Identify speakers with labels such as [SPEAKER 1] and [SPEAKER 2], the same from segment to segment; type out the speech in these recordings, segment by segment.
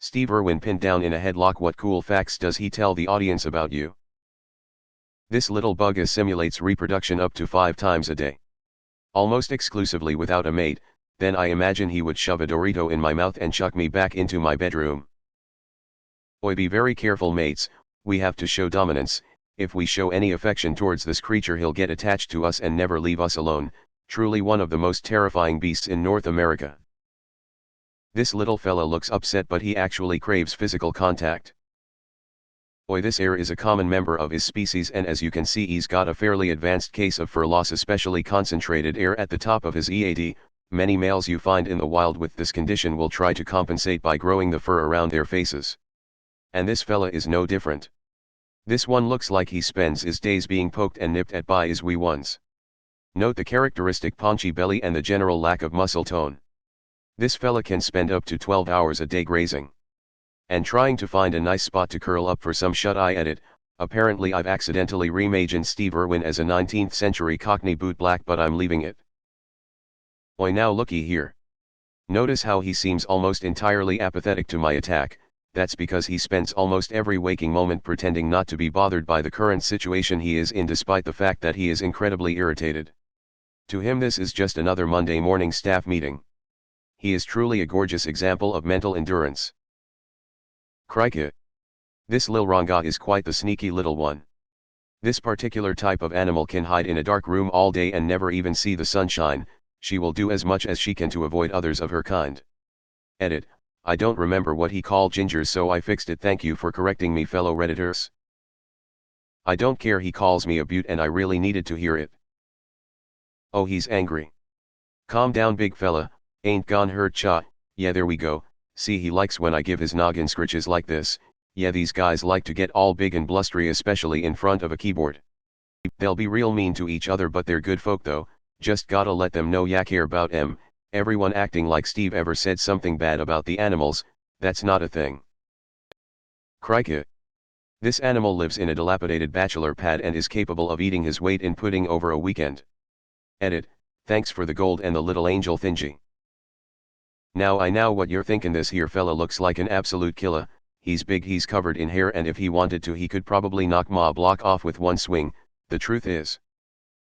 [SPEAKER 1] Steve Irwin pinned down in a headlock. What cool facts does he tell the audience about you? This little bugger simulates reproduction up to 5 times a day. Almost exclusively without a mate, then I imagine he would shove a Dorito in my mouth and chuck me back into my bedroom. Oi, be very careful mates, we have to show dominance. If we show any affection towards this creature he'll get attached to us and never leave us alone, truly one of the most terrifying beasts in North America. This little fella looks upset but he actually craves physical contact. Oi, this air is a common member of his species and as you can see he's got a fairly advanced case of fur loss, especially concentrated air at the top of his head. Many males you find in the wild with this condition will try to compensate by growing the fur around their faces. And this fella is no different. This one looks like he spends his days being poked and nipped at by his wee ones. Note the characteristic paunchy belly and the general lack of muscle tone. This fella can spend up to 12 hours a day grazing. And trying to find a nice spot to curl up for some shut-eye edit. Apparently I've accidentally reimagined Steve Irwin as a 19th century Cockney boot black, but I'm leaving it. Oi, now looky here. Notice how he seems almost entirely apathetic to my attack. That's because he spends almost every waking moment pretending not to be bothered by the current situation he is in, despite the fact that he is incredibly irritated. To him this is just another Monday morning staff meeting. He is truly a gorgeous example of mental endurance. Crikey! This lil ranga is quite the sneaky little one. This particular type of animal can hide in a dark room all day and never even see the sunshine. She will do as much as she can to avoid others of her kind. Edit. I don't remember what he called gingers, so I fixed it. Thank you for correcting me, fellow Redditors. I don't care, he calls me a butte and I really needed to hear it. Oh, he's angry. Calm down big fella, ain't gon' hurt cha. Yeah, there we go. See, he likes when I give his noggin scritches like this. Yeah, these guys like to get all big and blustery, especially in front of a keyboard. They'll be real mean to each other, but they're good folk though. Just gotta let them know ya care about em. Everyone acting like Steve ever said something bad about the animals, that's not a thing. Crikey! This animal lives in a dilapidated bachelor pad and is capable of eating his weight in pudding over a weekend. Edit. Thanks for the gold and the little angel thingy. Now I know what you're thinking, this here fella looks like an absolute killer. He's big, he's covered in hair, and if he wanted to he could probably knock ma block off with one swing. The truth is,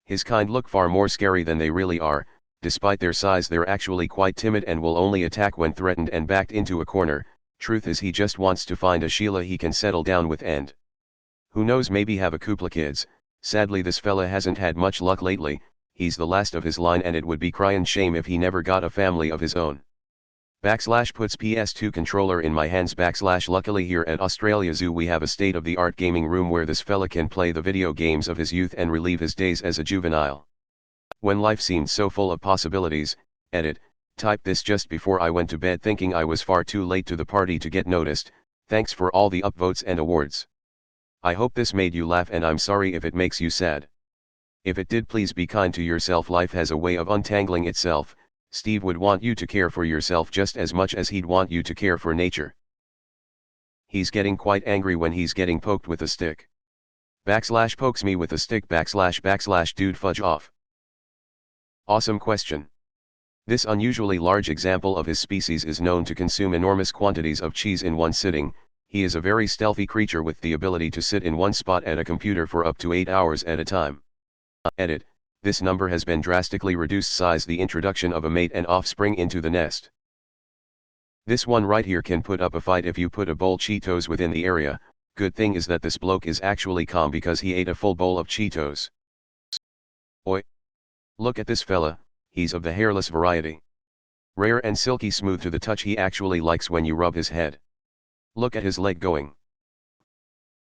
[SPEAKER 1] his kind look far more scary than they really are. Despite their size they're actually quite timid and will only attack when threatened and backed into a corner. Truth is, he just wants to find a Sheila he can settle down with and, who knows, maybe have a coupla kids. Sadly this fella hasn't had much luck lately. He's the last of his line and it would be cryin' shame if he never got a family of his own. / puts PS2 controller in my hands / luckily here at Australia Zoo we have a state-of-the-art gaming room where this fella can play the video games of his youth and relive his days as a juvenile. When life seemed so full of possibilities. Edit. Typed this just before I went to bed thinking I was far too late to the party to get noticed. Thanks for all the upvotes and awards. I hope this made you laugh and I'm sorry if it makes you sad. If it did, please be kind to yourself. Life has a way of untangling itself. Steve would want you to care for yourself just as much as he'd want you to care for nature. He's getting quite angry when he's getting poked with a stick. / pokes me with a stick / dude fudge off. Awesome question. This unusually large example of his species is known to consume enormous quantities of cheese in one sitting. He is a very stealthy creature with the ability to sit in one spot at a computer for up to 8 hours at a time. Edit. This number has been drastically reduced size the introduction of a mate and offspring into the nest. This one right here can put up a fight if you put a bowl Cheetos within the area. Good thing is that this bloke is actually calm because he ate a full bowl of Cheetos. Oi! Look at this fella, he's of the hairless variety. Rare and silky smooth to the touch, he actually likes when you rub his head. Look at his leg going.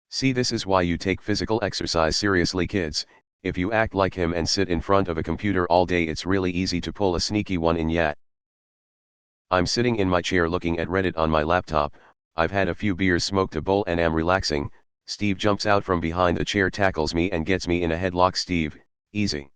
[SPEAKER 1] See, this is why you take physical exercise seriously, kids. If you act like him and sit in front of a computer all day it's really easy to pull a sneaky one in yet. I'm sitting in my chair looking at Reddit on my laptop. I've had a few beers, smoked a bowl and am relaxing. Steve jumps out from behind the chair, tackles me and gets me in a headlock. Steve, easy.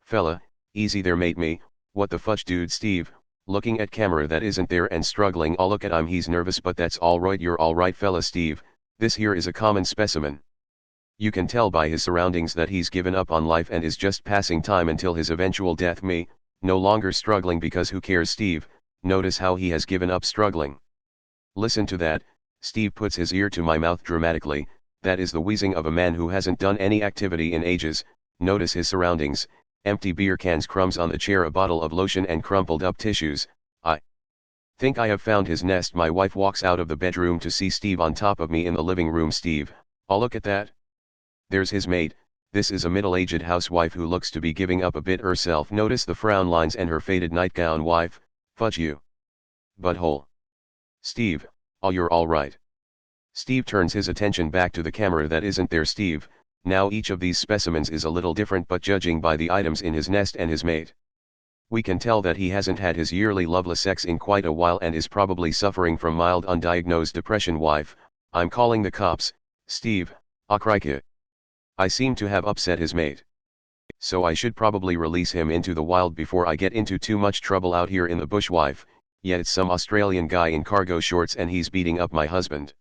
[SPEAKER 1] Fella, easy there mate me. What the fudge dude? Steve, looking at camera that isn't there and struggling. Oh look at him, he's nervous, but that's alright. You're alright fella. Steve, this here is a common specimen. You can tell by his surroundings that he's given up on life and is just passing time until his eventual death. Me, no longer struggling because who cares? Steve, notice how he has given up struggling. Listen to that. Steve puts his ear to my mouth dramatically. That is the wheezing of a man who hasn't done any activity in ages. Notice his surroundings: empty beer cans, crumbs on the chair, a bottle of lotion and crumpled up tissues. I think I have found his nest. My wife walks out of the bedroom to see Steve on top of me in the living room. Steve, oh look at that. There's his mate. This is a middle-aged housewife who looks to be giving up a bit herself. Notice the frown lines and her faded nightgown. Wife, fudge you. Butthole. Steve, oh you're alright. Steve turns his attention back to the camera. That isn't there, Steve. Now each of these specimens is a little different, but judging by the items in his nest and his mate, we can tell that he hasn't had his yearly loveless sex in quite a while and is probably suffering from mild undiagnosed depression. Wife, I'm calling the cops. Steve, ah crikey. I seem to have upset his mate. So I should probably release him into the wild before I get into too much trouble out here in the bush. Wife, yeah, it's some Australian guy in cargo shorts and he's beating up my husband.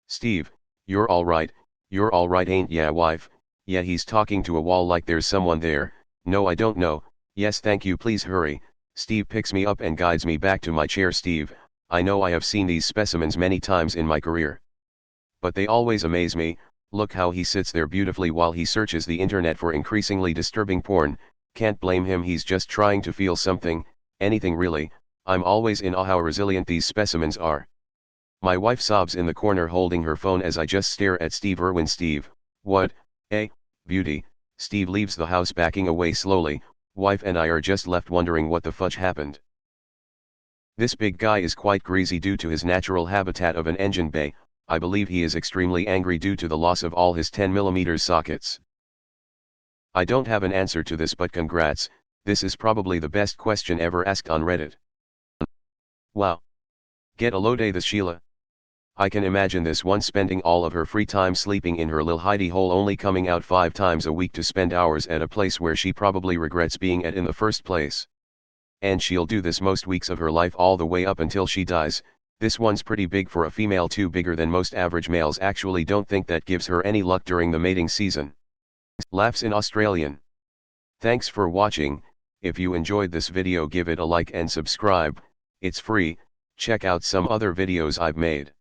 [SPEAKER 1] Steve, you're alright ain't ya? Wife, yeah, he's talking to a wall like there's someone there. No, I don't know. Yes, thank you, please hurry. Steve picks me up and guides me back to my chair. Steve, I know I have seen these specimens many times in my career, but they always amaze me. Look how he sits there beautifully while he searches the internet for increasingly disturbing porn. Can't blame him, he's just trying to feel something, anything really. I'm always in awe how resilient these specimens are. My wife sobs in the corner holding her phone as I just stare at Steve. Irwin, Steve, what, beauty. Steve leaves the house backing away slowly. Wife and I are just left wondering what the fudge happened. This big guy is quite greasy due to his natural habitat of an engine bay. I believe he is extremely angry due to the loss of all his 10mm sockets. I don't have an answer to this, but congrats, this is probably the best question ever asked on Reddit. Wow. Get a load of this, Sheila. I can imagine this one spending all of her free time sleeping in her lil hidey hole, only coming out 5 times a week to spend hours at a place where she probably regrets being at in the first place. And she'll do this most weeks of her life all the way up until she dies. This one's pretty big for a female, too bigger than most average males. Actually don't think that gives her any luck during the mating season. Laughs in Australian. Thanks for watching. If you enjoyed this video, give it a like and subscribe. It's free. Check out some other videos I've made.